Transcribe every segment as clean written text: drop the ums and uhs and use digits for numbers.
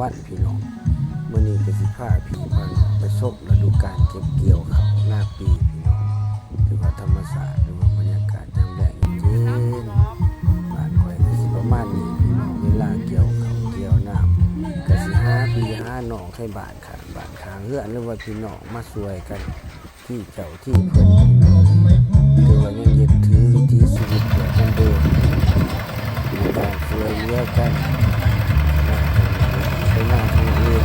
วันพี่น้องมื้อนี้ก็สิพาพี่พาน้องไปชมฤดูกาลเก็บเกี่ยวข้าวหน้าปีพี่น้องถือว่าธรรมชาติหรือว่าบรรยากาศยามแล้งเย็นบ้านข่อยก็สิประมาณนี้พี่น้องเวลาเกี่ยวข้าวเกี่ยวน้ำก็สิหาพี่หาน้องให้บ้านข้างเฮือนหรือว่าพี่น้องมาช่วยกันที่เจ้าที่เพิ่นพี่น้องถือว่ายังยึดถือวิถีชีวิตแบบเดิมมีการช่วยเหลือกันไปหน้าที่เอง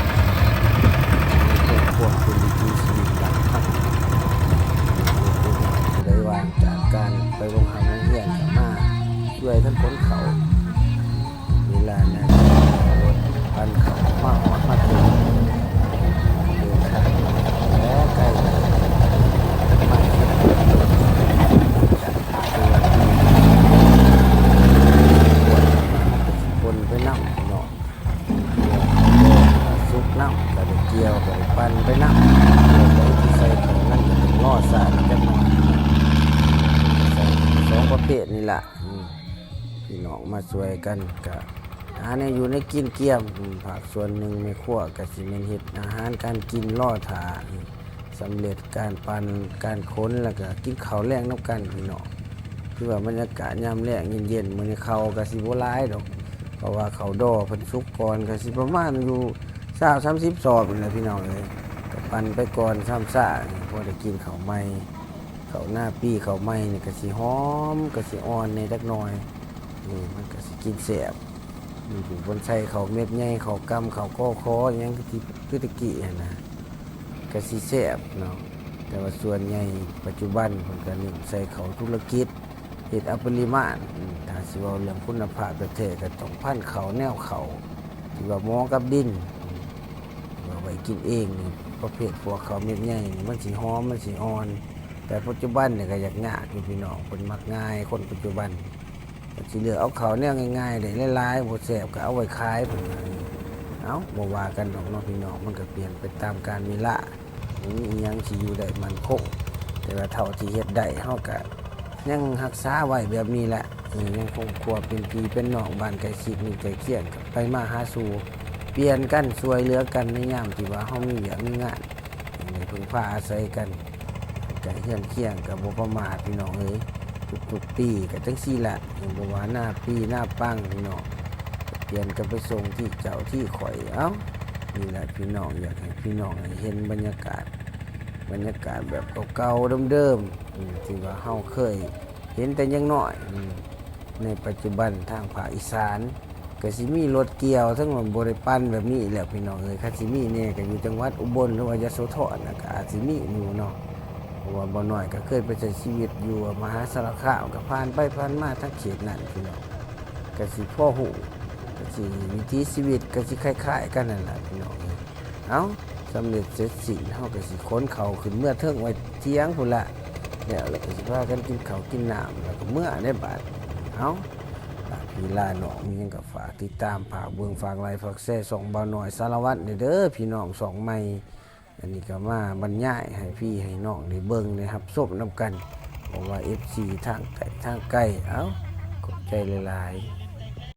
เป็นควบคุมวิถีชีวิตต่างทักเลยวางจากการไปลงหาเงินกับมาช่วยท่านคนเขาเวลานั้นปันเขามาหอดมาถึงเดินทางและใกล้มาเห็นคนไปนั่งเนาะซุกน้ำกับเกี่ยวกับปันไปน้ำเกี่ยวกับที่ใส่ของนั่นก็ถึงล่อสารกันหน่อยสองประเภทนี่แหละพี่น้องมาช่วยกันกับอาหารอยู่ในกินเกี่ยมผักส่วนหนึ่งไม่ขั้วกับสิเมนเห็ดอาหารการกินล่อถาสำเร็จการปันการค้นแล้วก็กินข้าวแรงน้ำกันพี่น้องคือว่าบรรยากาศยามแรงเย็นๆมื้อนี้ข้าวก็สิบ่หลายดอกเพราะว่าข้าวดอเพิ่นสุกก่อนก็สิประมาณอยู่20-30 ซอบนี่แหละพี่น้องเอ้ยก็ปั่นไปก่อน3ซ่าพอได้กินข้าวใหม่ข้าวหน้าปีข้าวใหม่นี่ก็สิหอมก็สิอ่อนในจักหน่อยมันก็สิกินแซ่บอยู่บนใส่ข้าวเม็ดใหญ่ข้าวกำข้าวก้อคอหยังคือตะกี้นะก็สิแซ่บเนาะแต่ว่าส่วนใหญ่ปัจจุบันเพิ่นก็เน้นใส่ข้าวธุรกิจเฮ็ดเอาปริมาณถ้าสิเว้าเรื่องคุณภาพประเทศก็ต้องพันธุ์ข้าวแนวข้าวที่ว่าเหมาะกับดินว่าไว้กินเองนี่ประเภทพวกข้าวเม็ดใหญ่นี่มันสิหอมมันสิอ่อนแต่ปัจจุบันเนี่ยก็อยากยากอยู่พี่น้องเพิ่นมักง่ายคนปัจจุบันก็สิเลือกเอาข้าวแนวง่ายๆได้หลายๆบ่แซ่บก็เอาไว้ขายเพิ่นบ่ว่ากันดอกเนาะพี่น้องมันก็เปลี่ยนไปตามกาลเวลามีอีหยังสิอยู่ได้มั่นคงแต่ว่าเท่าที่เฮ็ดได้เฮาก็ยังรักษาไว้แบบนี้แหละยังคงควบเป็นพี่เป็นน้องบ้านใกล้ชิดมีใกล้เคียงกันไปมาหาสู่เปลี่ยนกันช่วยเหลือกันในยามที่ว่าเฮามีเวียกมีงานพึ่งพาอาศัยกันใกล้เคียงเคียงกับบ่ประมาทพี่น้องเอ้ยทุกปีก็จังซี่แหละบ่ว่าหน้าปีหน้าปังพี่น้องเปลี่ยนกันไปส่งที่เจ้าที่ข่อยนี่แหละพี่น้องอยากให้พี่น้องเห็นบรรยากาศแบบเก่าๆเดิมๆที่ว่าเฮาเคยเห็นแต่ยังน้อยในปัจจุบันทางภาคอีสานก็สิมีรถเกี่ยวทั้งหมดบริปันแบบนี้แหละพี่น้องเอ้ยคันสิมีเนี่ยก็อยู่จังหวัดอุบลหรือว่ายโสธรก็อาจสิมีอยู่เนาะเพราะว่าบ่น้อยก็เคยไปใช้ชีวิตอยู่มหาสารคามก็ผ่านไปผ่านมาทั้งเขตนั้นพี่น้องก็สิพ่อฮู้ก็สิวิถีชีวิตก็สิคล้ายๆกันนั่นแหละพี่น้องสำเร็จเสร็จสิ้นเฮาก็สิขนเขาขึ้นเมื่อเทิงไว้เที่ยงพุ่นละแล้วก็สิพากันกินข้าวกินน้ำแล้วก็เมื่อได้บาดพี่ลาน้องมีหยังก็ฝากติดตามฝากเบิ่งฝากไลค์ฝากแชร์ส่องบ่าวน้อยสารวัตรเด้อพี่น้องสองใหม่อันนี้ก็มาบรรยายให้พี่ให้น้องได้เบิ่งได้รับชมนำกันเพราะว่า FC ทางไกลขอบใจหลายๆ